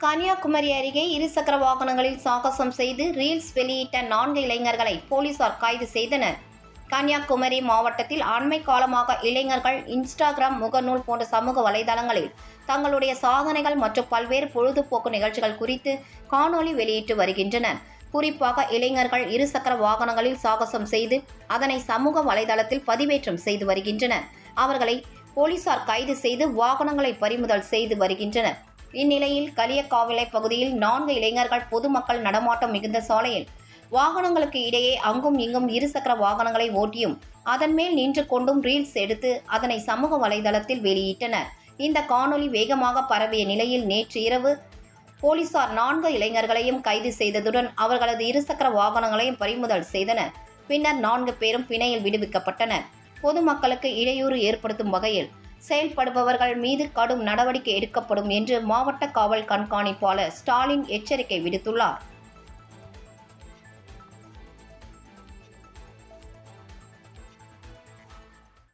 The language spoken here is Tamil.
கன்னியாகுமரி அருகே இருசக்கர வாகனங்களில் சாகசம் செய்து ரீல்ஸ் வெளியிட்ட 4 இளைஞர்களை போலீசார் கைது செய்தனர். கன்னியாகுமரி மாவட்டத்தில் அண்மை காலமாக இளைஞர்கள் இன்ஸ்டாகிராம், முகநூல் போன்ற சமூக வலைதளங்களில் தங்களுடைய சாதனைகள் மற்றும் பல்வேறு பொழுதுபோக்கு நிகழ்ச்சிகள் குறித்து காணொலி வெளியிட்டு வருகின்றனர். குறிப்பாக இளைஞர்கள் இருசக்கர வாகனங்களில் சாகசம் செய்து அதனை சமூக வலைதளத்தில் பதிவேற்றம் செய்து வருகின்றனர். அவர்களை போலீசார் கைது செய்து வாகனங்களை பறிமுதல் செய்து வருகின்றனர். இந்நிலையில் களியக்காவிளை பகுதியில் 4 இளைஞர்கள் பொதுமக்கள் நடமாட்டம் மிகுந்த சாலையில் வாகனங்களுக்கு இடையே அங்கும் இங்கும் இருசக்கர வாகனங்களை ஓட்டியும் அதன் மேல் நின்று கொண்டும் ரீல்ஸ் எடுத்து அதனை சமூக வலைதளத்தில் வெளியிட்டனர். இந்த காணொலி வேகமாக பரவிய நிலையில் நேற்று இரவு போலீசார் 4 இளைஞர்களையும் கைது செய்ததுடன் அவர்களது இருசக்கர வாகனங்களையும் பறிமுதல் செய்தனர். பின்னர் 4 பேரும் பிணையில் விடுவிக்கப்பட்டனர். பொதுமக்களுக்கு இடையூறு ஏற்படுத்தும் வகையில் செயல்படுபவர்கள் மீது கடும் நடவடிக்கை எடுக்கப்படும் என்று மாவட்ட காவல் கண்காணிப்பாளர் ஸ்டாலின் எச்சரிக்கை விடுத்துள்ளார்.